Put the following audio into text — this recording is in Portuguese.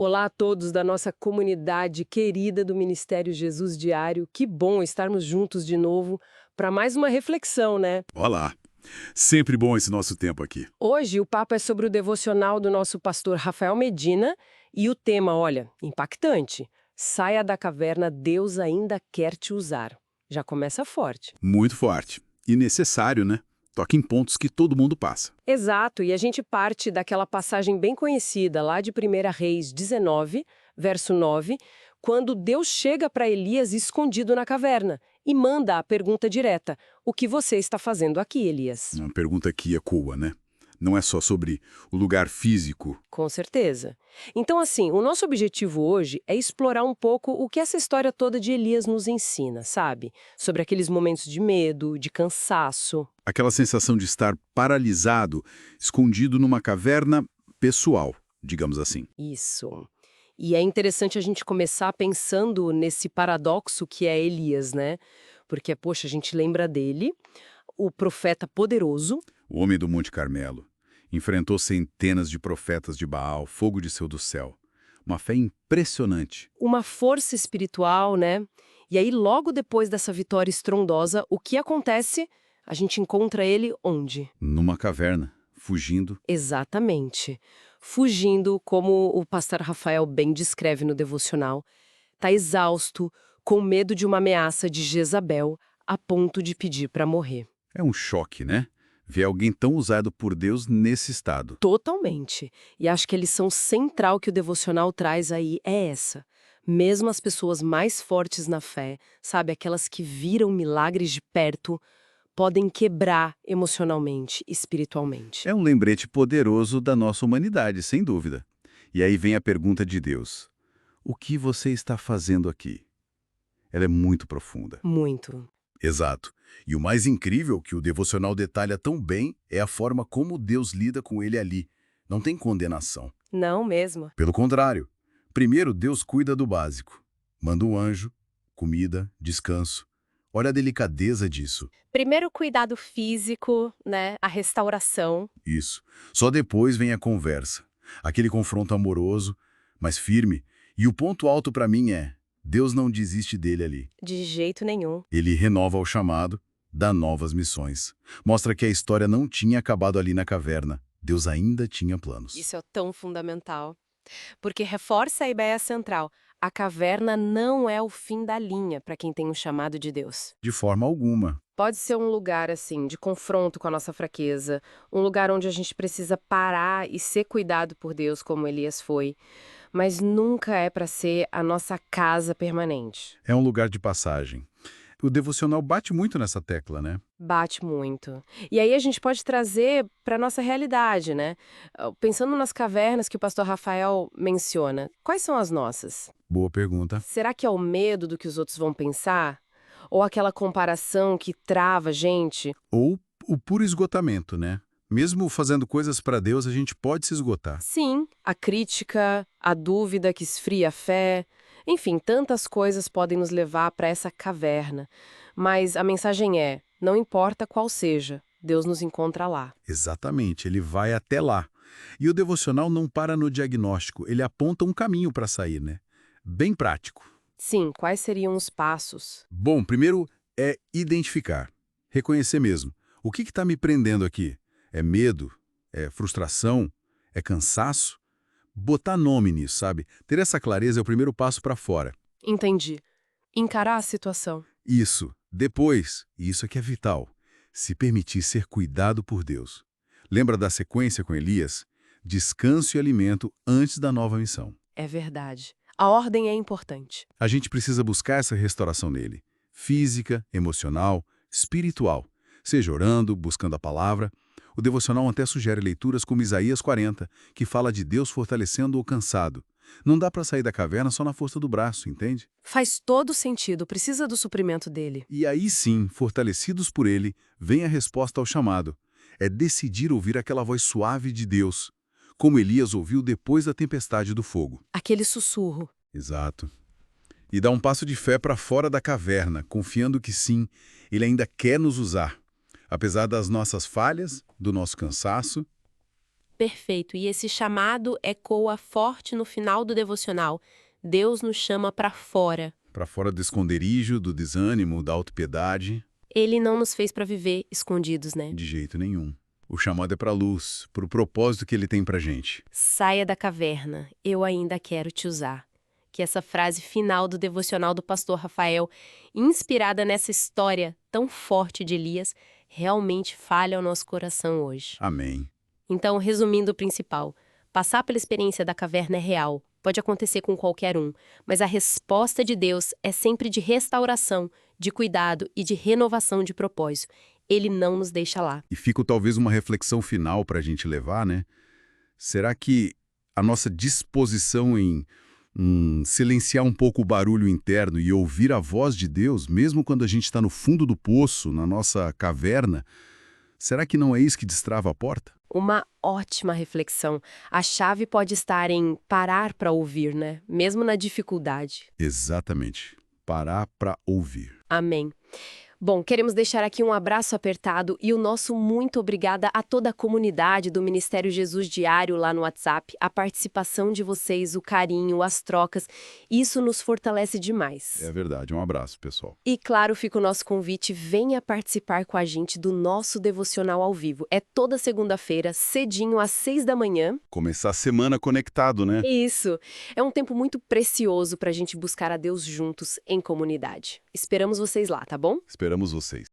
Olá a todos da nossa comunidade querida do Ministério Jesus Diário. Que bom estarmos juntos de novo para mais uma reflexão, né? Olá, sempre bom esse nosso tempo aqui. Hoje o papo é sobre o devocional do nosso pastor Rafael Medina e o tema, olha, impactante. Saia da caverna, Deus ainda quer te usar. Já começa forte. Muito forte. E necessário, né? Toca em pontos que todo mundo passa. Exato, e a gente parte daquela passagem bem conhecida lá de 1 Reis 19, verso 9, quando Deus chega para Elias escondido na caverna e manda a pergunta direta: o que você está fazendo aqui, Elias? Uma pergunta que ecoa, né? Não é só sobre o lugar físico. Com certeza. Então, assim, o nosso objetivo hoje é explorar um pouco o que essa história toda de Elias nos ensina, sabe? Sobre aqueles momentos de medo, de cansaço. Aquela sensação de estar paralisado, escondido numa caverna pessoal, digamos assim. Isso. E é interessante a gente começar pensando nesse paradoxo que é Elias, né? Porque, poxa, a gente lembra dele, o profeta poderoso. O homem do Monte Carmelo enfrentou centenas de profetas de Baal, fogo de seu do céu. Uma fé impressionante. Uma força espiritual, né? E aí, logo depois dessa vitória estrondosa, o que acontece? A gente encontra ele onde? Numa caverna, fugindo. Exatamente. Fugindo, como o pastor Rafael bem descreve no devocional. Tá exausto, com medo de uma ameaça de Jezabel, a ponto de pedir para morrer. É um choque, né? Ver alguém tão usado por Deus nesse estado. Totalmente. E acho que a lição central que o devocional traz aí é essa. Mesmo as pessoas mais fortes na fé, sabe, aquelas que viram milagres de perto, podem quebrar emocionalmente, espiritualmente. É um lembrete poderoso da nossa humanidade, sem dúvida. E aí vem a pergunta de Deus: o que você está fazendo aqui? Ela é muito profunda. Muito. Exato. E o mais incrível que o devocional detalha tão bem é a forma como Deus lida com ele ali. Não tem condenação. Não mesmo. Pelo contrário. Primeiro, Deus cuida do básico. Manda um anjo, comida, descanso. Olha a delicadeza disso. Primeiro o cuidado físico, né, a restauração. Isso. Só depois vem a conversa. Aquele confronto amoroso, mas firme. E o ponto alto para mim é: Deus não desiste dele ali. De jeito nenhum. Ele renova o chamado, dá novas missões. Mostra que a história não tinha acabado ali na caverna. Deus ainda tinha planos. Isso é tão fundamental. Porque reforça a ideia central. A caverna não é o fim da linha para quem tem um chamado de Deus. De forma alguma. Pode ser um lugar, assim, de confronto com a nossa fraqueza, um lugar onde a gente precisa parar e ser cuidado por Deus, como Elias foi, mas nunca é para ser a nossa casa permanente. É um lugar de passagem. O devocional bate muito nessa tecla, né? Bate muito. E aí a gente pode trazer para nossa realidade, né? Pensando nas cavernas que o pastor Rafael menciona, quais são as nossas? Boa pergunta. Será que é o medo do que os outros vão pensar? Ou aquela comparação que trava a gente? Ou o puro esgotamento, né? Mesmo fazendo coisas para Deus, a gente pode se esgotar. Sim, a crítica, a dúvida que esfria a fé. Enfim, tantas coisas podem nos levar para essa caverna. Mas a mensagem é: não importa qual seja, Deus nos encontra lá. Exatamente, ele vai até lá. E o devocional não para no diagnóstico, ele aponta um caminho para sair, né? Bem prático. Sim, quais seriam os passos? Bom, primeiro é identificar, reconhecer mesmo. O que está me prendendo aqui? É medo? É frustração? É cansaço? Botar nome nisso, sabe? Ter essa clareza é o primeiro passo para fora. Entendi. Encarar a situação. Isso. Depois, e isso aqui é vital, se permitir ser cuidado por Deus. Lembra da sequência com Elias? Descanso e alimento antes da nova missão. É verdade. A ordem é importante. A gente precisa buscar essa restauração nele. Física, emocional, espiritual. Seja orando, buscando a palavra. O devocional até sugere leituras como Isaías 40, que fala de Deus fortalecendo o cansado. Não dá para sair da caverna só na força do braço, entende? Faz todo sentido, precisa do suprimento dele. E aí sim, fortalecidos por ele, vem a resposta ao chamado. É decidir ouvir aquela voz suave de Deus, como Elias ouviu depois da tempestade do fogo. Aquele sussurro. Exato. E dá um passo de fé para fora da caverna, confiando que sim, ele ainda quer nos usar. Apesar das nossas falhas, do nosso cansaço. Perfeito. E esse chamado ecoa forte no final do devocional. Deus nos chama para fora. Para fora do esconderijo, do desânimo, da autopiedade, Ele não nos fez para viver escondidos, né? de jeito nenhum. O chamado é para a luz, para o propósito que ele tem para gente. Saia da caverna, eu ainda quero te usar. Que essa frase final do devocional do pastor Rafael, inspirada nessa história tão forte de Elias, realmente fale ao nosso coração hoje. Amém. Então, resumindo o principal, passar pela experiência da caverna é real, pode acontecer com qualquer um, mas a resposta de Deus é sempre de restauração, de cuidado e de renovação de propósito. Ele não nos deixa lá. E fica talvez uma reflexão final para a gente levar, né? Será que a nossa disposição em silenciar um pouco o barulho interno e ouvir a voz de Deus, mesmo quando a gente está no fundo do poço, na nossa caverna, será que não é isso que destrava a porta? Uma ótima reflexão. A chave pode estar em parar para ouvir, né? Mesmo na dificuldade. Exatamente. Parar para ouvir. Amém. Bom, queremos deixar aqui um abraço apertado e o nosso muito obrigada a toda a comunidade do Ministério Jesus Diário lá no WhatsApp. A participação de vocês, o carinho, as trocas, isso nos fortalece demais. É verdade. Um abraço, pessoal. E claro, fica o nosso convite, venha participar com a gente do nosso devocional ao vivo. É toda segunda-feira, cedinho, às 6 da manhã. Começar a semana conectado, né? Isso. É um tempo muito precioso para a gente buscar a Deus juntos, em comunidade. Esperamos vocês lá, tá bom? Esperamos vocês.